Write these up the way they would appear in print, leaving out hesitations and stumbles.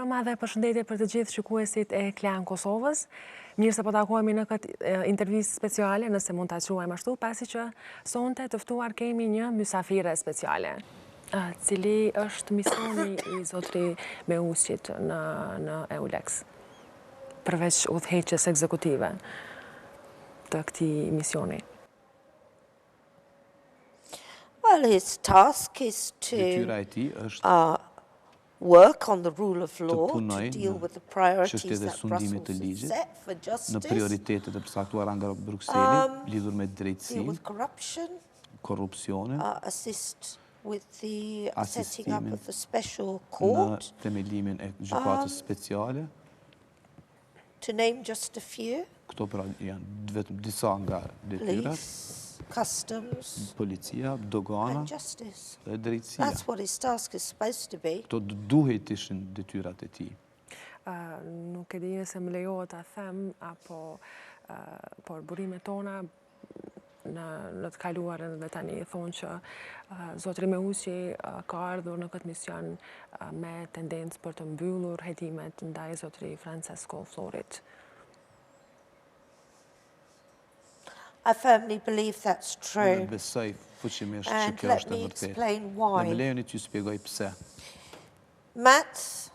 Lavdëro madhe, përshëndetje për të gjithë shikuesit e Klan Kosovës. Mirë se po takohemi në këtë intervistë speciale, nëse mund ta quajmë ashtu, pasi që sonte të ftuar kemi një mysafire speciale, cili është misioni i zotri Meusqit në EULEX, përveç udhëheqjes ekzekutive të këtij misioni. Well, his task is to work on the rule of law, to deal with the priorities that Brussels has set for justice, deal with corruption, assist with the setting up of the special court, to name just a few, police, customs, and justice. That's what his task is supposed to be. Nuk e di nëse më lejohet ta them, por burimet tona në të kaluarën dhe tani thonë që zotri Meusqi ka ardhur në këtë mision me tendencë për të mbyllur hetimet ndaj zotri Francesco Florit. I firmly believe that's true. And let me explain why. Mats,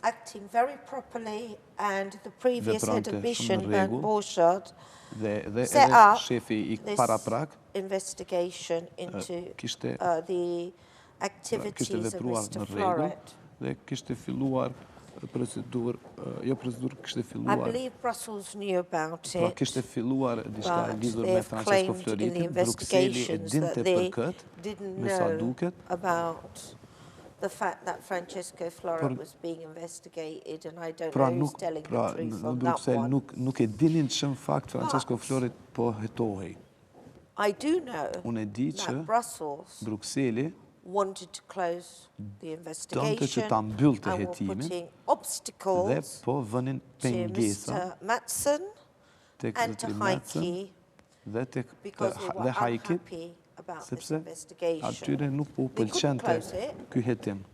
acting very properly, and the previous head of mission, Bernd Borchardt, set up this investigation into the activities of Mr. Floret. I believe Brussels knew about it, but they've claimed in the investigations that they didn't know about the fact that Francesco Floret was being investigated, and I don't know who's telling the truth on that one. I do know that Brussels wanted to close the investigation and were putting obstacles to Mr. Matson and to Heike because they were unhappy about this investigation. They couldn't close it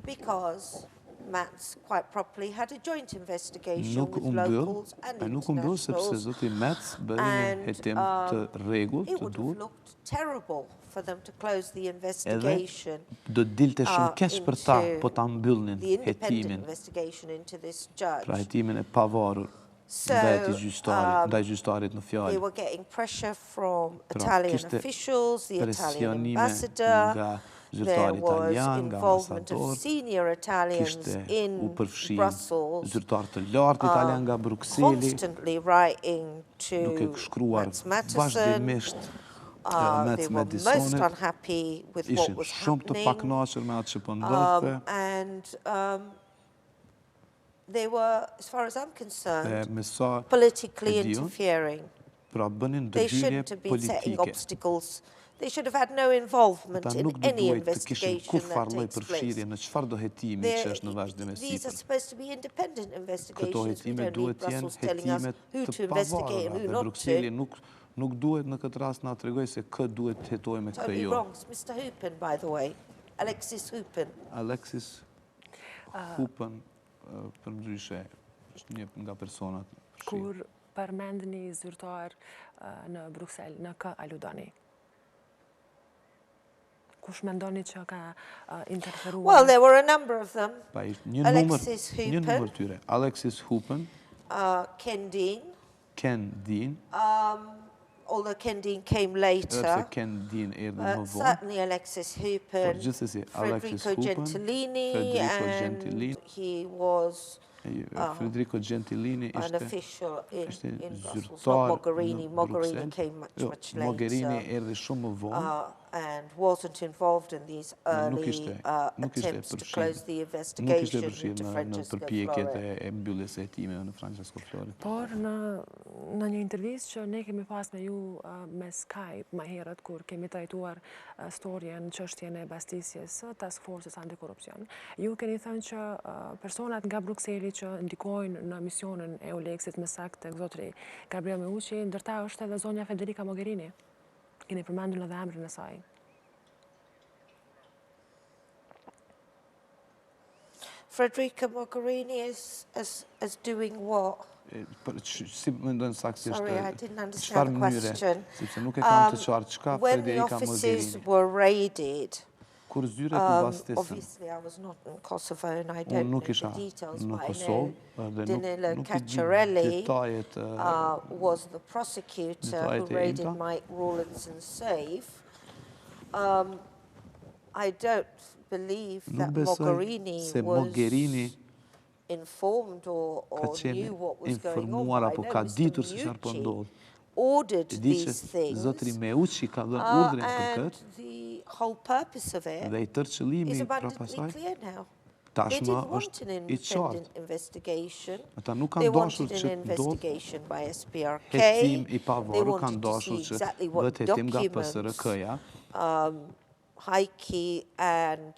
because Mats quite properly had a joint investigation with locals and internationals, and it would have looked terrible for them to close the investigation into the independent investigation into this judge. So they were getting pressure from Italian officials, the Italian ambassador. There was involvement of senior Italians in Brussels, constantly writing to Mats Matthiessen. They were most unhappy with what was happening, and they were, as far as I'm concerned, politically interfering. They shouldn't have been setting obstacles. They should have had no involvement in any investigation that takes place. These are supposed to be independent investigations. We don't need Brussels telling us who to investigate and who not to. Totally wrong. It's Mr. Hoopen, by the way. Alexis Hoopen. Alexis Hoopen, përndryshe, është një nga personat. Kur përmendni zyrtar në Bruksel, në kë aludoni? Kush mendoni që ka interferuar? Well, there were a number of them. Alexis Hoopen. Alexis Hoopen. Ken Dean. Ken Dean. Although Ken Dean came later. Certainly Alexis Hoopen. Federico Gentilini. And he was Federico Gentilini an official in Brussels, not Mogherini. Mogherini came much later. And wasn't involved in these early attempts to close the investigation into Francesco Floret. Por në një intervistë që ne kemi pas me ju me Skype më herët kur kemi trajtuar storjen çështjen e bastisjes së Task Force-s antikorrupsion, ju keni thënë që personat nga Brukseli që ndikojnë në misionin e EULEX-it, më saktë tek zotri Gabriel Meusqi, ndërta është edhe zonja Federica Mogherini. Keni përmendur edhe emrin e saj. Federica Mogherini as doing what? Si mendojnë saktësisht? Sorry, I didn't understand the question. Sepse nuk e kam të qartë çka When the Federica offices Mogherini. were raided, Kur zyret u mbastesën. obviously I was not in Kosovo and I don't know the details, në but I Kosovë, know dhe Danilo nuk i di Cacciarelli detajet was the prosecutor who detajet e raided imta. Mike Rawlinson's safe. I don't believe that Mogherini was informed or knew what was going on. informuar I apo know ka Mr. ditur se çfarë po Meucci ndodh. ordered E di që these things, zotri Meucci ka dhënë urdhrin për and këtë the whole purpose of it dhe i tërë qëllimi is pra abundantly pasaj clear now. They tashmë didn't want është an i independent qartë. investigation. Ata nuk They kanë dashur wanted an që ndodh investigation by SPRK. hetim i They pavarur, kanë wanted to dashur see që exactly what bëhet hetim nga documents PSRK-ja. Heike and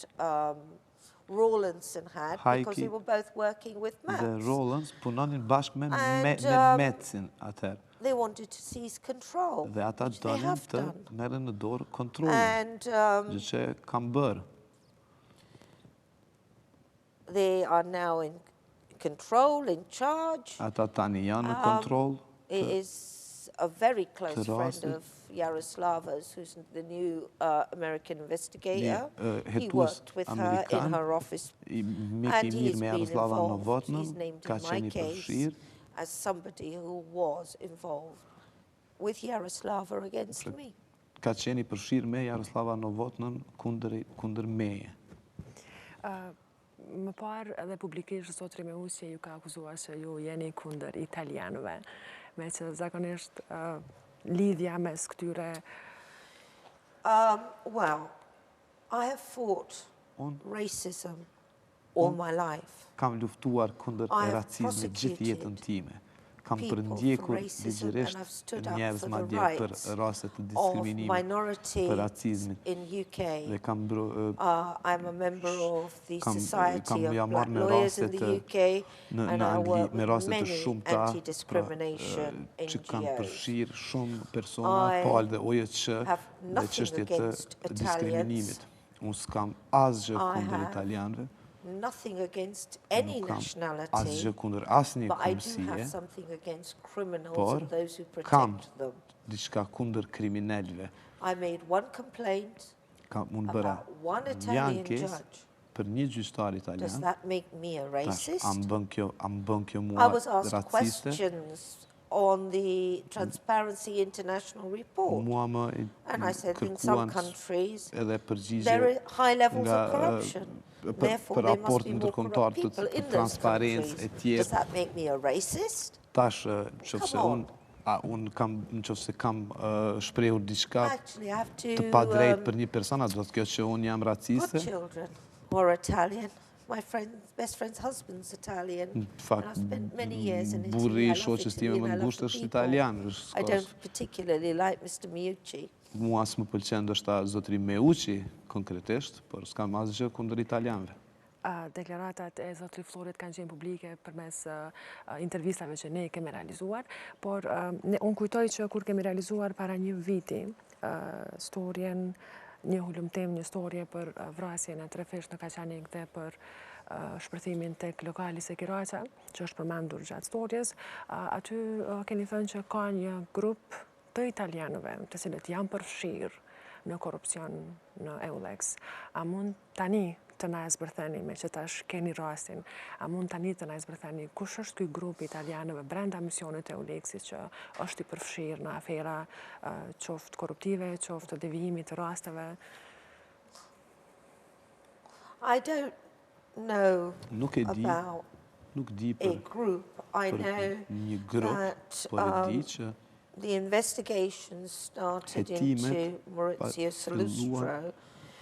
Rawlinson had, because they were both working with Dhe maps. Rollins punonin bashkë me Metsin atëherë. They wanted to seize control, Dhe ata which they donin have të done. merren në dorë kontrollin, And gjë që kanë bërë. they are now in control, in charge. Ata tani janë në kontroll. He is a very close friend of Yaroslava's, who's the new American investigator. He worked with her in her office, and he's been involved. He's named in my case as somebody who was involved with Yaroslava against me. Ka qeni përfshirë me Jaroslava Novotnën kundër meje. Më parë edhe publikisht zotri Meucci ju ka akuzuar se ju jeni kundër italianëve, me që zakonisht lidhja mes këtyre. Well, I have fought racism all my life. Kam luftuar kundër racizmit gjithë jetën time. Kam përndjekur ligjërisht njerëz madje për raste të diskriminimit, për racizmin. Dhe kam I'm a member of the Society of Black Lawyers in the UK, and I work with many anti-discrimination NGOs. Që kanë përfshirë shumë persona, po dhe OJC dhe çështje të diskriminimit. Unë s'kam asgjë kundër italianëve. Nothing against any nationality, asgjë kundër asnjë but I do kombësie, have something against criminals por and those who kam protect them. diçka kundër kriminalëve. I made one complaint Unë bëra about one Italian ankesë judge. për një gjyqtar italian. Does that make me a racist? A më bën kjo I mua was asked raciste? questions on the Transparency International report, Mua më and I said in some kërkuan countries edhe përgjigje there are high levels nga, of corruption. për Therefore, there must raport be more ndërkombëtar corrupt people in those transparencë e countries. tjerë. Does that make me a racist? Tash nëse unë kam nëse kam shprehur diçka Actually, I have të padrejtë për një person, do të kjo që unë jam raciste. godchildren were Italian. My best friend's husband's Italian. Në fakt, And I've spent many years in burri Italy. i I love shoqës time Italy më and I love ngushtë the është people. italian. I don't particularly like Mr. Meucci. Mua s'më pëlqen ndoshta zotri Meucci konkretisht, por s'kam asgjë kundër italianëve. Deklaratat e zotri Florit kanë qenë publike përmes intervistave që ne kemi realizuar, por unë kujtoj që kur kemi realizuar para një viti storjen, një hulumtim, një storje për vrasjen e 3 fish në Kaqanik dhe për shpërthimin tek lokali Sekiraqa, që është përmendur gjatë storjes, aty keni thënë që ka një grup të italianëve të cilët janë përfshirë në korupcion në EULEX. A mund tani të na zbërtheni, me që tash keni rastin, a mund tani të na zbërtheni kush është ky grup italianëve brenda misionit e EULEX-it që është i përfshirë në afera qoftë korruptive, qoftë të devijimit të rasteve? I don't know Nuk e di, about nuk di a group. I know një grup, that por e di që the investigation started hetimet into Maurizio Salustro,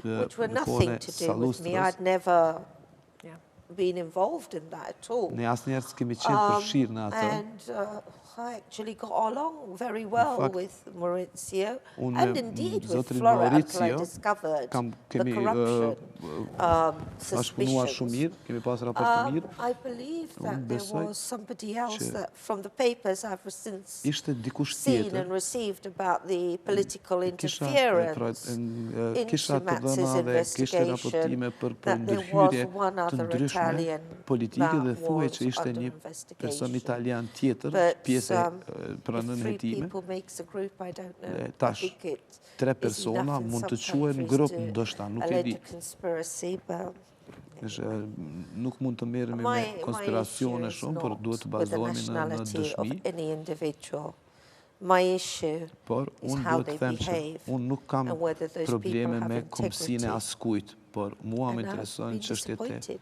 which were në nothing kohën e to do with me. Salustros. I'd never been involved in that at all. Ne asnjëherë s'kemi qenë përfshirë në atë. And I actually got along very well with Maurizio and indeed with Flora until I discovered the corruption suspicions. I believe that there was somebody else that from the papers I've since seen and received about the political interference into Max's investigation, that there was one other Italian that was under investigation. But if 3 people makes a group, I don't know. I think it is enough in some countries to allege a conspiracy, but nuk mund të merremi me konspiracione shumë, por duhet të bazohemi në dëshmi. My issue is how they them behave unë nuk kam and whether those people probleme have me integrity. komsinë e askujt, por mua më intereson çështjet e Disappointed.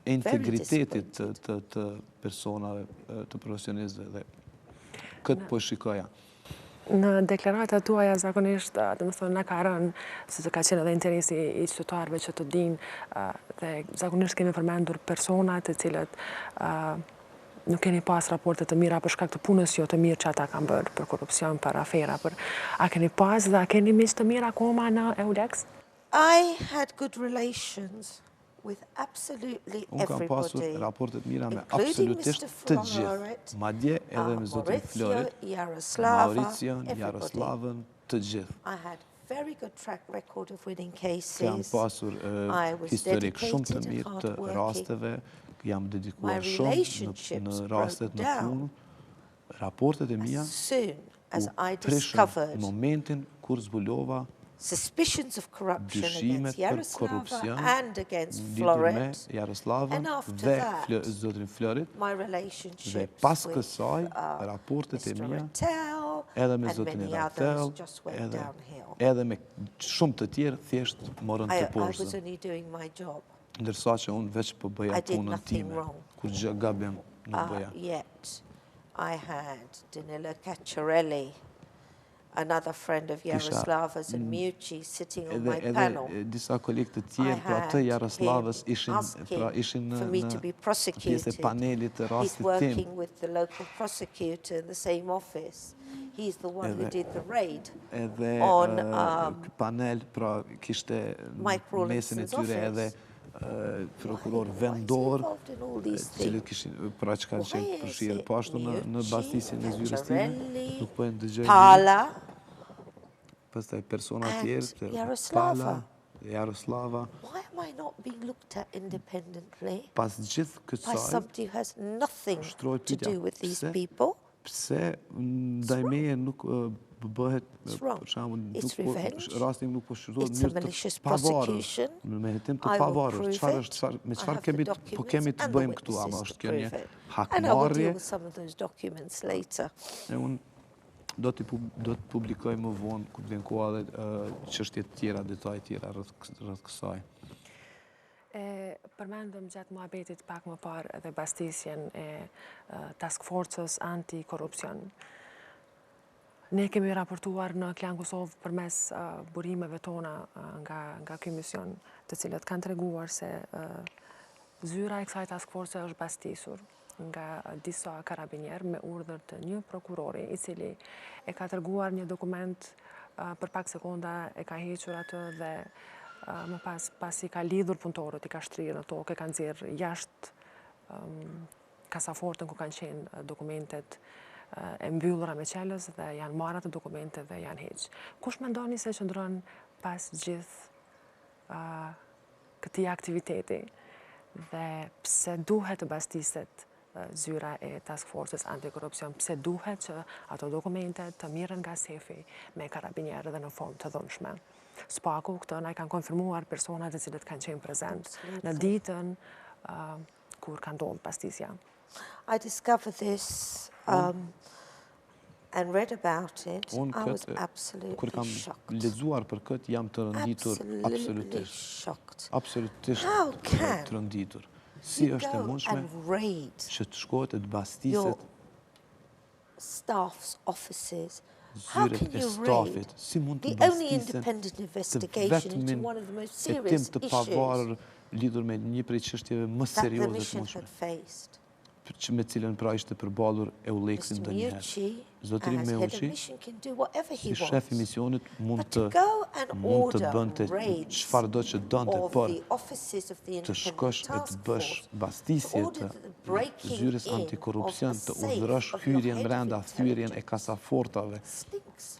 integritetit të personave, të profesionistëve dhe këtë po shikoja. Në deklaratat tuaja zakonisht, do të thonë, na ka rënë, se ka qenë edhe interesi i qytetarëve që të dinë, dhe zakonisht kemi përmendur persona të cilët nuk keni pas raporte të mira për shkak të punës jo të mirë që ata kanë bërë për korrupsion, për afera, a keni pas dhe a keni miq të mirë akoma në EULEX? I had good relations with absolutely Unë kam pasur everybody, raportet mira me including absolutisht Mr. të gjithë, madje edhe me zotin Florit, Mauricion, Jaroslavën, të gjithë. I had very good track record of winning cases. Kam pasur historik shumë të mirë të rasteve, jam dedikuar shumë në rastet në punë. Raportet e mia u prishën momentin kur zbulova suspicions of corruption dyshimet against për korrupsion and against lidhur me Florit. Jaroslavën And after dhe that, zotin Florit, my dhe relationships pas with kësaj raportet e Mr. mia Rattel edhe me and zotin many Rattel, others just went downhill. edhe me shumë të tjerë thjesht morën të I was poshtë. only doing my job. Ndërsa që unë veç po bëja I did punën nothing time, wrong. kur gjë gabim nuk bëja. Yet I had Danilo Cacciarelli, another friend of Jaroslava's and Mucci, sitting on my panel. Edhe disa kolegë të tjerë, pra të Jaroslavës ishin në pjesë e panelit të He's rastit tim. working with the local prosecutor in the same office. He's the one who did the raid on Ky panel, pra kishte mesin e tyre edhe prokuror vendor, cilët kishin pra që kanë qenë përfshirë po ashtu në bastisjen e zyrës time, nuk po e ndëgjoj. Pala, Pastaj persona tjerë, Jaroslava. Jaroslava. Why am I not being looked at independently Pas gjithë by kësaj, somebody who has nothing to do with these people? pse ndaj meje nuk bëhet, wrong. për shembull, It's revenge. rasti nuk po shfrytëzohet It's a në malicious mënyrë të pavarur, prosecution. me hetim I të will pavarur. prove Çfarë it. është, me I çfarë have the po documents kemi të and the bëjmë këtu, ama witnesses është to kjo një prove it. And I will deal hakmarrje. with some of those documents later. E unë do të publikoj më vonë kur vjen koha dhe çështje të tjera, detaje tjera rreth kësaj. Përmendëm gjatë muhabetit pak më parë edhe bastisjen e task forces anti-korrupsion. Ne kemi raportuar në Klan Kosovë përmes burimeve tona nga ky mision, të cilët kanë treguar se zyra e kësaj task force është bastisur nga disa karabinjerë me urdhër të një prokurori i cili e ka treguar një dokument për pak sekonda, e ka hequr atë dhe më pas i ka lidhur punëtorët, i ka shtrirë në tokë, e ka nxjerrë jashtë kasafortën ku kanë qenë dokumentet e mbyllura me qelës dhe janë marrë ato dokumente dhe janë heq. Kush mendoni se qëndron pas gjithë këtij aktiviteti dhe pse duhet të bastiset zyra e task forces antikorrupsion, pse duhet që ato dokumente të mirën nga sefi me karabinjerë dhe në formë të dhunshme? Spaku këtë na i kanë konfirmuar personat e cilët kanë qenë prezent në ditën kur ka ndodhur bastisja. I discovered this and read about it. I was absolutely shocked. Kur kam lexuar për këtë, jam të rënditur absolutisht. Shocked. Absolutisht How can të rënditur. Si është e mundshme që të shkohet të bastiset staff's offices? zyret e stafit, si mund të the only bastisen independent të investigation into vetmin one of the most hetim serious të issues pavarur lidhur me një prej çështjeve më that the serioze të mission mundshme. had faced? me cilën pra ishte përballur Euleksin ndonjëherë. Zotëri Meuqi, si shef I misionit, mund të bënte çfarëdo që donte, por të shkosh e të bësh bastisje të zyrës antikorrupsion, të udhërosh hyrjen brenda, thyrjen e kasafortave,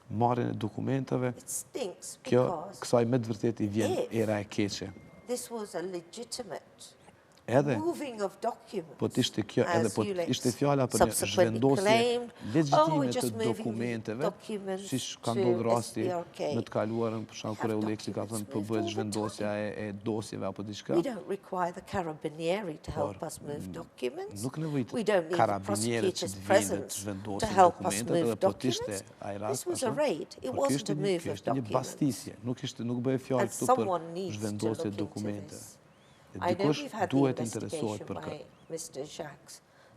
marrjen e dokumenteve, kësaj me të vërtetë I vjen era e keqe. Edhe, po t'ishte kjo, edhe po t'ishte fjala për një zhvendosje legjitime të dokumenteve, siç ka ndodhur rasti në të kaluarën, për shkak kur Euleksi ka thënë po bëhet zhvendosja e dosjeve apo diçka. Nuk nevojit karabinierët që të vinë të zhvendosin dokumentet, edhe po t'ishte ai rast, por kjo ishte një bastisje, nuk bëhe fjalë këtu për zhvendosje dokumente. Dikush duhet interesohet për këtë.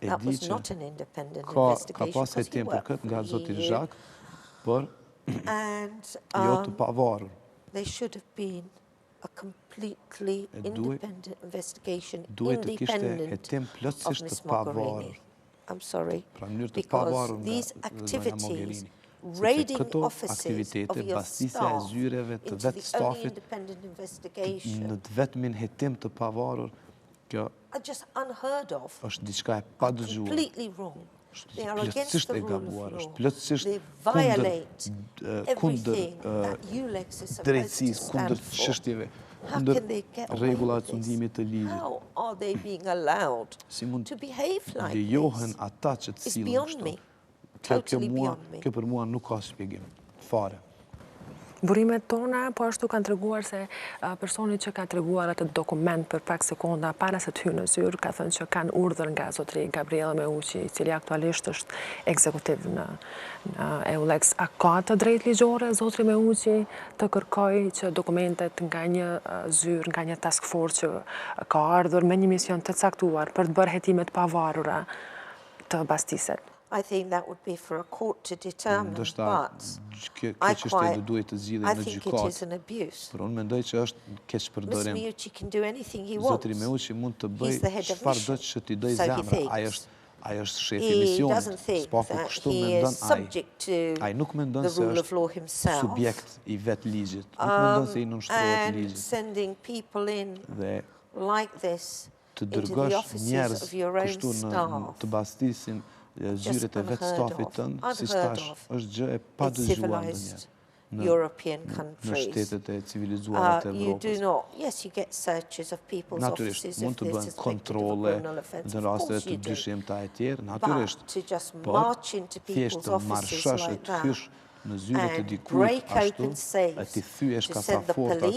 E di që ka pas hetim për këtë nga zoti Zhak, por jo të pavarur. Duhet të kishte hetim plotësisht të pavarur. Pra mënyrë të pavarur nga zonja Mogherini. Sepse këto aktivitete, bastisja e zyreve të vetë stafit, në të vetëmin hetim të pavarur, kjo është diçka e pa dëgjuar. Është plotësisht e gabuar, është plotësisht kundër drejtësisë, kundër çështjeve, kundër rregullave të sundimit të ligjit. Si mund të lejohen ata që të sillen kështu? Kjo për mua nuk ka shpjegim, fare. Burimet tona po ashtu kanë treguar se personi që ka treguar atë dokument për pak sekonda para se të hyjë në zyrë ka thënë që kanë urdhër nga zotëri Gabriela Meuqi, I cili aktualisht është ekzekutiv në Euleks. A ka të drejtë ligjore zotëri Meuqi të kërkojë që dokumentet nga një zyrë, nga një task force që ka ardhur me një mision të caktuar për të bërë hetime të pavarura të bastiset? I think that would be for a court to determine, but I think it is an abuse. Mr. Meuqi can do anything he wants. He's the head of mission, so he thinks. He doesn't think that he is subject to the rule of law himself. And sending people in like this into the offices of your own staff. Zyret e vetë stafit tënë, si stash, është gjë e pa dëgjuar në shtetet e civilizuara të Evropës. Natyrisht, mund të bëhen kontrole në raste të dyshimta e tjerë, natyrisht, por thjesht të marshash e të hysh në zyret e dikujt ashtu, e të thyesh kasafortat,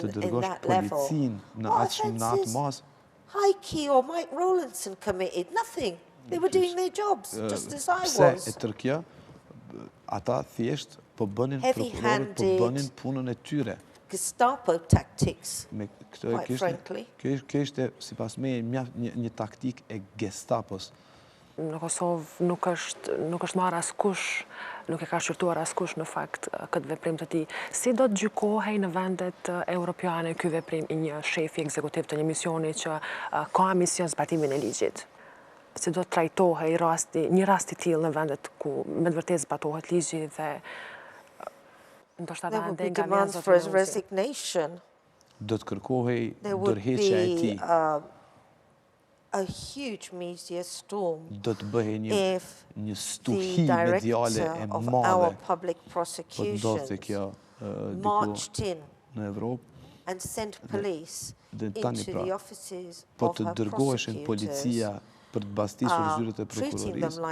të dërgosh policin në atë mas. Heike or Mike Rowlandson committed nothing. They were doing their jobs, just as I was. Pse e tërkja, ata thjesht po bënin prokurorët, po bënin punën e tyre. Gestapo tactics, quite frankly. Kjo ishte, sipas meje, një taktik e Gestapos. Në Kosovë nuk është marrë askush, nuk e ka shqyrtuar askush në fakt këtë veprim të tij. Si do të gjykohej në vendet europiane ky veprim I një shefi ekzekutiv të një misioni që ka mision zbatimin e ligjit? Si do të trajtohej një rast I tillë në vendet ku me të vërtetë zbatohet ligji dhe ndoshta ende nga resignation. Do të kërkohej ndërheqja e tij. A huge media storm. Do të bëhej një stuhi mediale e madhe. Po ndodhte kjo diku në Evropë. And sent police into the offices po të dërgoheshin policia për të bastisur zyret e prokurorisë,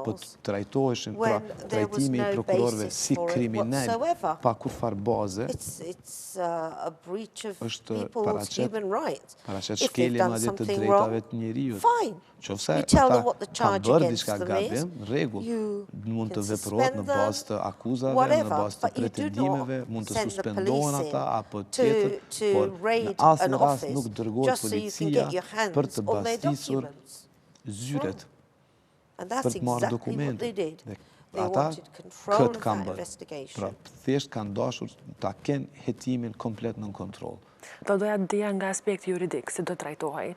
po të trajtoheshin, pra trajtimi I prokurorëve si kriminal pa kurfar baze, është paraqet shkelje madje të drejtave të njerëzit. Qofse ata kanë bërë diçka gabim, rregull, mund të veprohet në bazë të akuzave, në bazë të pretendimeve, mund të suspendohen ata apo tjetër, por në asnjë rast nuk dërgohet policia për të bastisur zyret, për të marrë dokumente. Ata këtë kanë bërë. Pra, thjesht kanë dashur ta kenë hetimin komplet në kontroll. Do doja të dija nga aspekti juridik, si do trajtohej?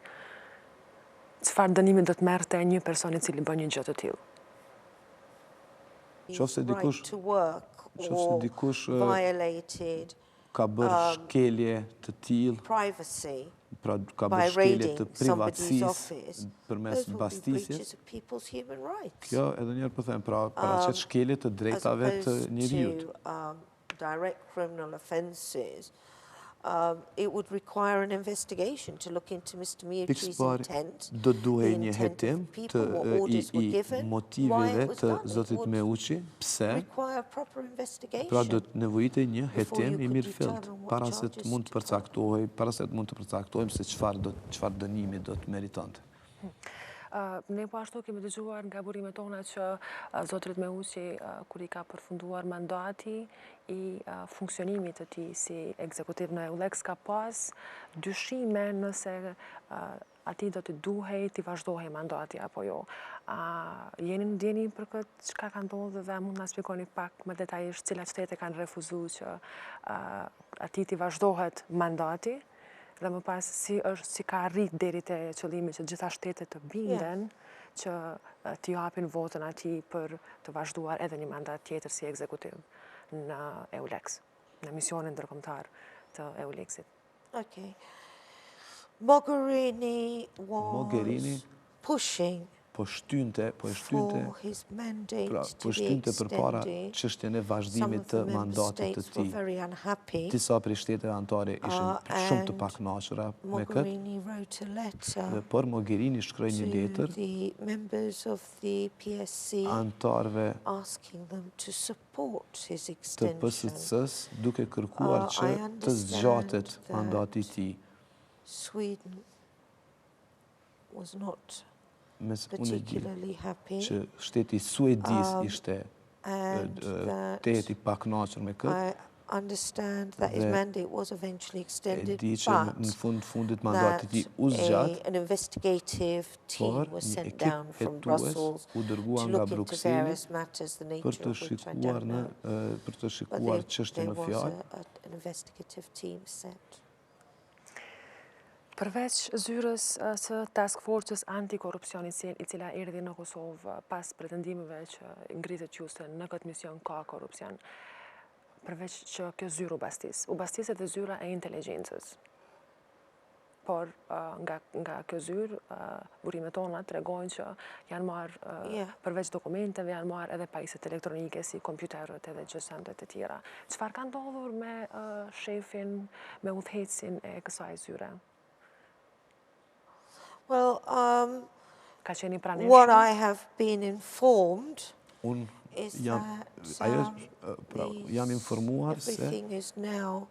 çfarë dënimi do të merrte një person I cili bën një gjë të tillë? Qofse dikush ka bërë shkelje të tillë, pra ka bërë shkelje të privatësisë përmes mbastisjes, kjo edhe njëherë po them, pra paraqet shkelje të drejtave të njerëzit. It would require an investigation to look into Mr. Miucci's intent, do duhej një hetim të I motiveve të zotit Miucci, pse, pra do të nevojitej një hetim I mirëfillt, para se të mund të përcaktohej se çfarë dënimi do të meritonte. Ne po ashtu kemi dëgjuar nga burimet tona që zotrit Miucci, kur I ka përfunduar mandati I funksionimit të tij si ekzekutiv në EULEX, ka pas dyshime nëse atij do të duhej të vazhdohej mandati apo jo. Jeni ndjeni për këtë çka ka ndodhur dhe mund na shpjegoni pak më detajisht cilat shtete kanë refuzuar që atij të vazhdohet mandati? Dhe më pas si ka arrit deri te qëllimi që gjitha shtetet të binden që t'i japin votën atij për të vazhduar edhe një mandat tjetër si ekzekutiv në EULEX, në misionin ndërkombëtar të EULEX-it. Okay. Mogherini was pushing po shtynte përpara çështjen e vazhdimit të mandatit të tij. Disa prej shteteve anëtare ishin shumë të pakënaqura me këtë. Dhe por Mogherini shkroi një letër anëtarëve të PSC-s duke kërkuar që të zgjatet mandati I tij. Sweden was not unë di që shteti suedis ishte I pakënaqur me këtë. I understand that his mandate was eventually extended, di që në fundit mandati I u zgjat, an investigative team was sent down from Brussels to look into various matters, the nature of which I don't know. Për të shikuar çështjen në fjalë. An investigative team sent. Përveç zyrës së task forces antikorrupsioni I cila erdhi në Kosovë pas pretendimeve që ngritet qyste në këtë mision ka korrupsion, përveç që kjo zyrë u bastiset dhe zyra e inteligjencës. Por nga kjo zyrë, burimet tona tregojnë që janë marrë përveç dokumenteve, janë marrë edhe pajisjet elektronike si kompjuterët edhe gjësendet e tjera. Çfarë ka ndodhur me shefin, me udhëhecin e kësaj zyre? Well, what I have been informed is that everything is now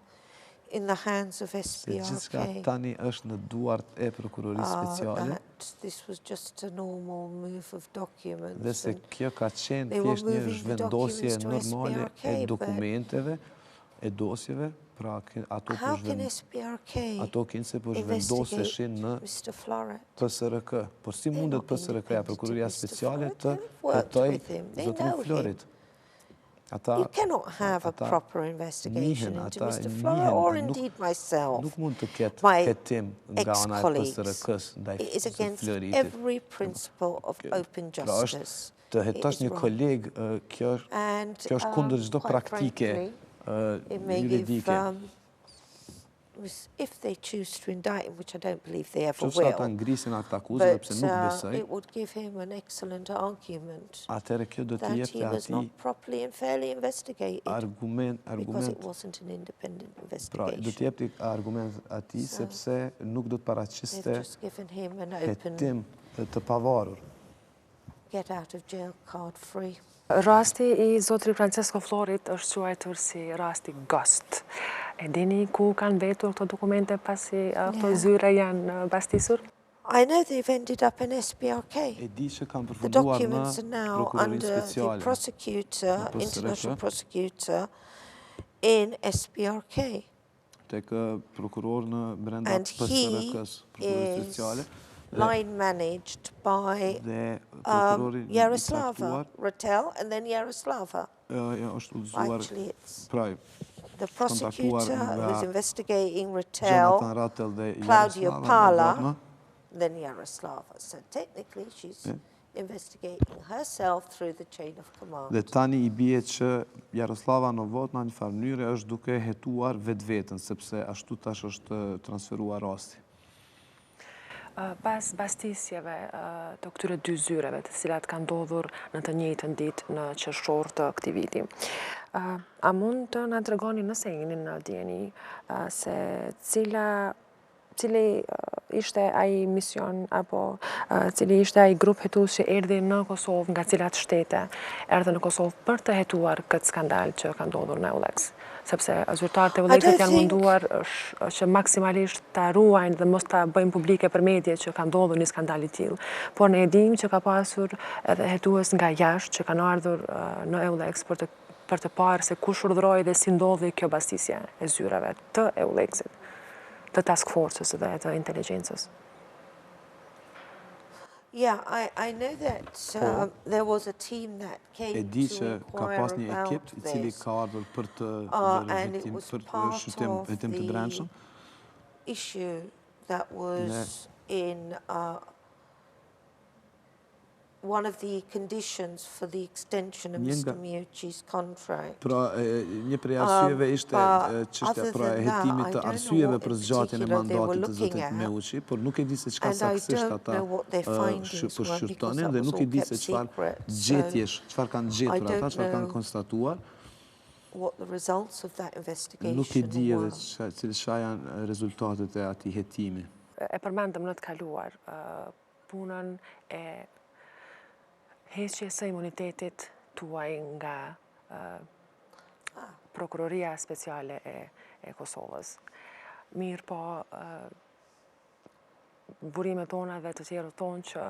in the hands of SPRK. Tani është në duart e prokurorisë speciale. This was just a normal move of documents. Dhe se kjo ka qenë thjesht një zhvendosje normale e dokumenteve, e dosjeve, pra ato kënë se po zhvendoseshin në PSRK. Por si mundet PSRK-ja, prokuroria speciale, të hetoj zotrin Florit? You cannot have a proper investigation into Mr. Flora or indeed myself. My ex-colleagues. It is against every principle of open justice. Të hetosh një koleg, kjo është kundër çdo praktike juridike. If they choose to indict him, which I don't believe they ever will, but it would give him an excellent argument that he was not properly and fairly investigated because it wasn't an independent investigation. So they've just given him an open get out of jail card free. Rasti I zotrit Francesco Florit është quajtur si rasti ghost. E dini ku kanë mbetur këto dokumente pasi këto zyre janë bastisur? I know they've ended up in SPRK. The documents are now under the prosecutor, international prosecutor, in SPRK. And he is line managed by Yaroslava Rattel and then Yaroslava. Actually, it's the prosecutor who's investigating Rattel, Claudio Pala, than Yaroslava. So technically she's investigating herself through the chain of command. Dhe tani I bie që Jaroslava Novotna në një farë mënyrë është duke hetuar vetveten, sepse ashtu tash është transferuar rasti. Pas bastisjeve të këtyre dy zyreve, të cilat kanë ndodhur në të njëjtën ditë në qershor të këtij viti, a mund të na tregoni nëse jeni në dieni se cili ishte ai mision apo cili ishte ai grup hetues që erdhi në Kosovë, nga cilat shtete erdhën në Kosovë për të hetuar këtë skandal që ka ndodhur në EULEX? Sepse zyrtarët e EULEX-it janë munduar që maksimalisht ta ruajnë dhe mos ta bëjnë publike për media që ka ndodhur një skandal I tillë. Por ne e dimë që ka pasur edhe hetues nga jashtë që kanë ardhur në EULEX për të parë se kush urdhëroi dhe si ndodhi kjo bastisje e zyrave të EULEX-it, të task forces dhe të inteligjencës. Yeah, I know that there was a team that came to inquire about this, and it was part of the issue that was in one of the conditions for the extension of Mr. Miucci's contract. Pra, një prej arsyeve ishte çështja pra e hetimit të arsyeve për zgjatjen e mandatit të zotit Miucci, por nuk e di se çka saktësisht ata përshqyrtonin dhe nuk e di se çfarë gjetjesh, çfarë kanë gjetur ata, çfarë kanë konstatuar. What the results of that investigation nuk e di edhe çfarë janë rezultatet e atij hetimi. E përmendëm në të kaluar punën e heqjes së imunitetit tuaj nga Prokuroria Speciale e Kosovës. Mirë po, burimet tona dhe të tjerët tonë që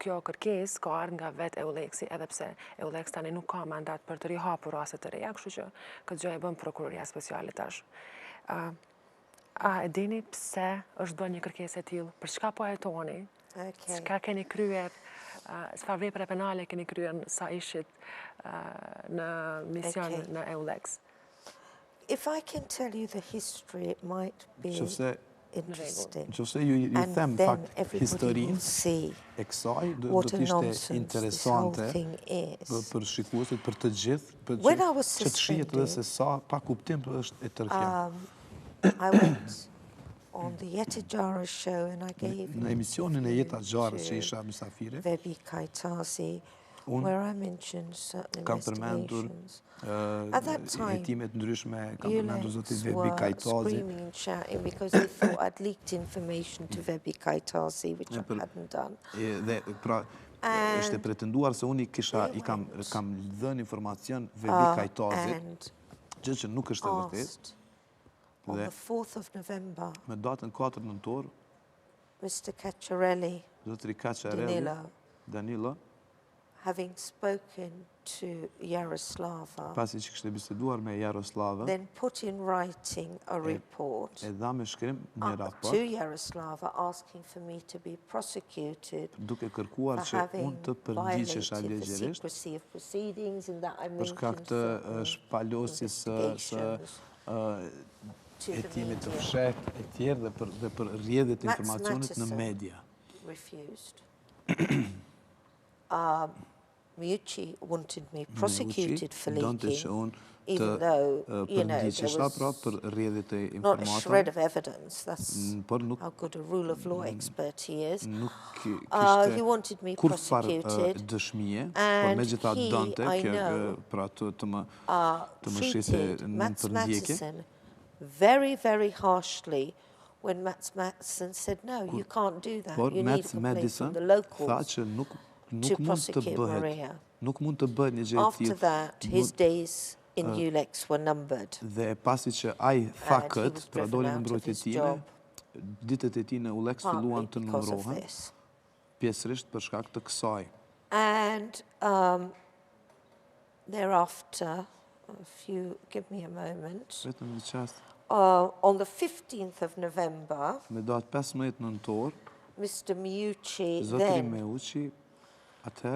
kjo kërkesë ka ardhur nga vetë EULEX-i, edhe pse EULEX tani nuk ka mandat për të rihapur raste të reja, kështu që këtë gjë e bën Prokuroria Speciale tash. A e dini pse është bërë një kërkesë e tillë? Për çka po hetoni? Çka keni kryer? Çfarë vepre penale keni kryer sa ishit në mision në EULEX? If I can tell you the history, it might be interesting. Nëse ju them fakt historinë e kësaj, do të ishte interesante për shikuesit, për të gjithë, për që të shihet edhe se sa pa kuptim është e tërë. I went on the Jeta Gjara show and I gave në emisionin e Jeta Gjarës që isha mysafire, Vebi Kajtasi, where I mentioned certain investigations. At that time, ULEX were screaming and shouting because they thought I'd leaked information to Vebi Kajtasi, which I hadn't done. Ishte pretenduar se unë I kam dhënë informacion Vebi Kajtasit, gjë që nuk është e vërtetë. On the 4th of November, me datën 4 nëntor, Mr. Cacciarelli, Danilo, having spoken to Yaroslava, pasi që kishte biseduar me Jaroslava, then put in writing a report dha me shkrim një raport to Yaroslava asking for me to be prosecuted duke kërkuar që unë të përgjigjesha the ligjërisht secrecy of proceedings and that I për shkak të shpalosjes së hetimit të fshehtë e tjerë dhe për rrjedhjet e informacionit në media. Refused. Miucci wanted me prosecuted for leaking, even though, there was not a shred of evidence. That's how good a rule of law expert he is. He wanted me prosecuted, and I know, treated Mats Mattisson very, very harshly when Mats Mattisson said, no, you can't do that. You need a complaint from the locals to prosecute Maria. After that, his days in ULEX were numbered. Dhe pasi që ai tha këtë, pra doli në mbrojtje time, ditët e tij në ULEX filluan të numërohen, pjesërisht për shkak të kësaj. And thereafter, if you give me a moment, on the 15th of November, me datë 15 nëntor, Mr. Miucci then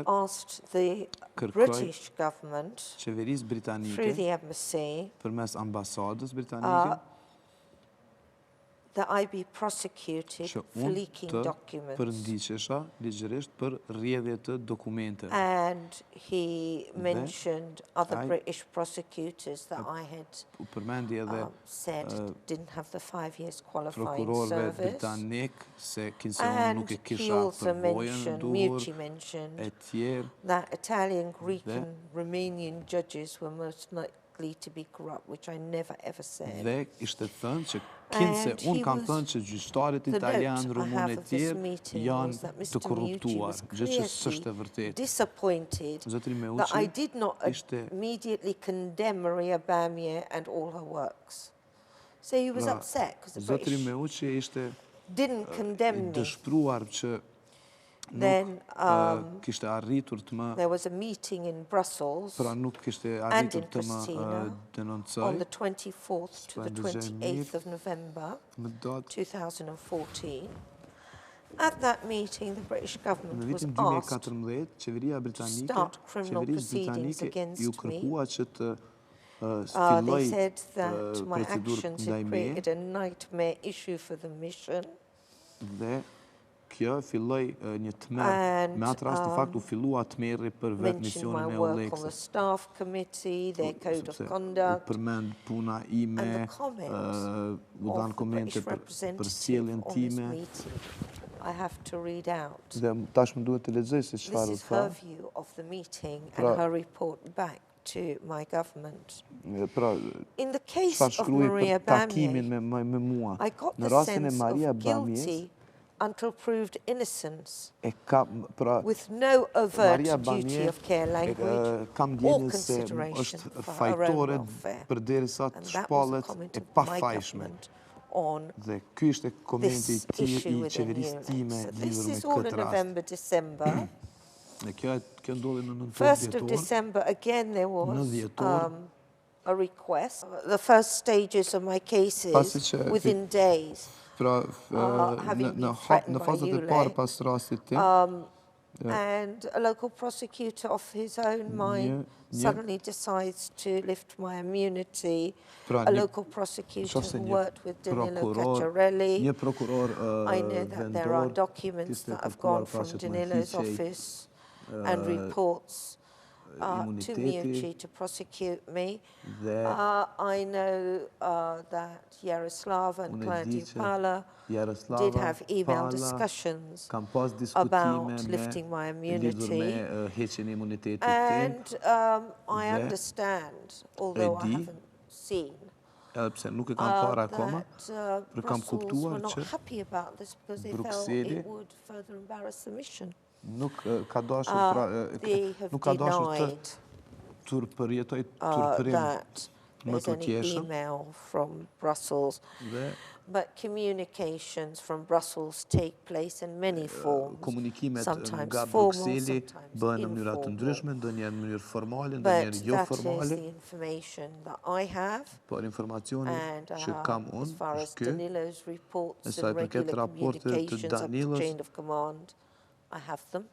asked the British government through the embassy përmes ambasadës britanike that I be prosecuted for leaking documents. Përndiqesha ligjërisht për rrjedhje të dokumenteve. And he mentioned other British prosecutors that I had said didn't have the 5 years qualifying service. And he also mentioned, Mucci mentioned, that Italian, Greek and Romanian judges were most likely to be corrupt, which I never ever said. Dhe ishte thënë që kinse unë kam thënë që gjyqtarët italian, rumun e tjerë janë të korruptuar, gjë që s'është e vërtetë. Disappointed that I did not immediately condemn Maria Bamieh and all her works. So he was upset because the British didn't condemn me. Dëshpruar që Then kishte arritur të më there was a meeting in Brussels nuk kishte and arritur in të më Pristina denoncoj on the 24th to the 28th of November 2014. At that meeting, the British government was asked to start criminal proceedings against me. They said that my actions had created a nightmare issue for the mission. Kjo filloi një tmerr, me atë rast në fakt u fillua tmerri për vetë misionin e Oleksit. Staff committee, their code of conduct, përmend puna ime, u dhan komente për sjelljen time. I have to read out. Dhe tashmë duhet të lexoj se çfarë This is her view of the meeting and her report back to my government. In the case of Maria Bamieh, I got the sense of guilty until proved innocence, with no overt duty of care language or consideration for her own welfare. And that was a comment of my government on this issue within UNEP. So this is all in November, December. 1st of December, again, there was a request. The first stages of my cases within days. Në fazat e parë pas rastit tim. And a local prosecutor of his own mind suddenly decides to lift my immunity. A local prosecutor who worked with Danilo Cacciarelli. I know that there are documents that have gone from Danilo's office and reports to Mucci to prosecute me. I know that Yaroslava and Claudia Pala did have email discussions about lifting my immunity. And I understand, although I haven't seen, that Brussels were not happy about this because they felt it would further embarrass the mission. Nuk ka dashur të turpërjetoj turpërim më të tjeshëm. Email from Brussels. But communications from Brussels take place in many forms. Komunikimet nga Brukseli bëhen në mënyra të ndryshme, ndonjëherë në mënyrë formale, ndonjëherë jo formale. But that is the information that I have. Por informacioni që kam unë as far as Danilo's reports and regular communications up the chain of command, I have them.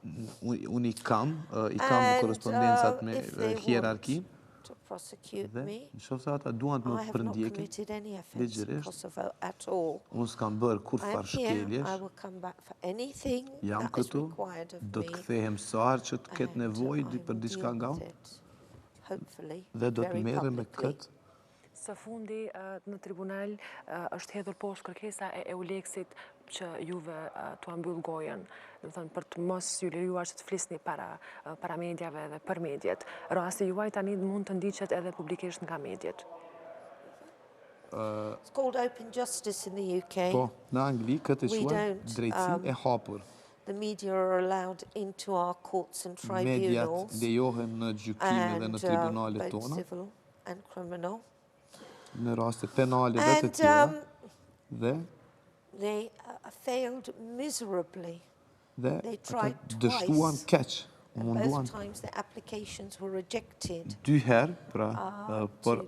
Unë i kam korrespondencat me hierarki. To prosecute me, nëse ata duan të më përndjekin, ligjërisht, unë s'kam bërë kur farë shkeljesh, jam këtu, do të kthehem sa herë që të ketë nevojë për diçka nga unë, dhe do të merrem me këtë. Së fundi në tribunal është hedhur poshtë kërkesa e Oleksit që juve t'u mbyll gojën, do të thënë për të mos ju lejuar që të flisni para mediave dhe për medjet. Rasti juaj tani mund të ndiqet edhe publikisht nga medjet. It's called open justice in the UK. Po, në Angli këtë quhet drejtësi e hapur. The media are allowed into our courts and tribunals. Mediat lejohen në gjykime dhe në tribunalet tona. Both civil and criminal. Në raste penale dhe të tjera. Dhe they failed miserably. They tried dështuan keq. Both times the applications were rejected. Dy herë, pra, për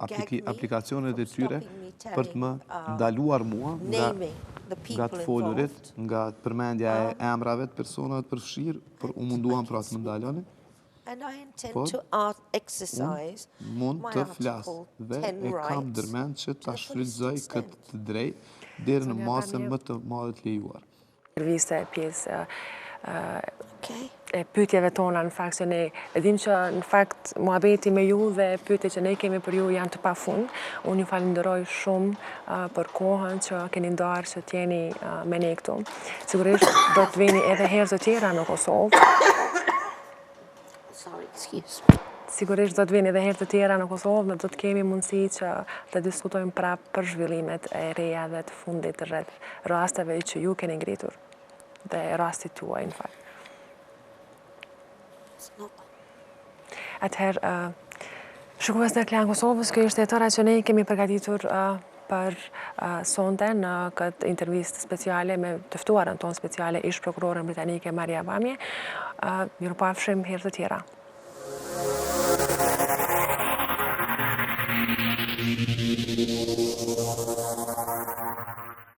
aplikacionet e tyre për të më ndaluar mua nga të folurit, nga përmendja e emrave të personave të përfshirë, për u munduan pra të më ndalonin. And I intend to exercise mund të flas dhe e kam dërmend që ta shfrytëzoj këtë drejtë deri në masën më të madhe të lejuar. Interviste pjesë e pyetjeve tona, në fakt, që ne edhim që në fakt muhabeti me ju dhe pyetje që ne kemi për ju janë të pafund. Unë ju falenderoj shumë për kohën që keni ndarë që t'jeni me ne këtu. Sigurisht do të vini edhe herë të tjera në Kosovë. Sigurisht do të vini edhe herë të tjera në Kosovë dhe do të kemi mundësi që të diskutojmë prapë për zhvillimet e reja dhe të fundit rreth rasteve që ju keni ngritur dhe rastit tuaj, në fakt. Atëherë, shikues në Klan Kosovës, kjo është e tëra që ne kemi përgatitur për sonte në këtë intervistë speciale me tëftuarën tonë speciale ish prokurorën britanike Bamieh. Mirupafshim herë të tjera.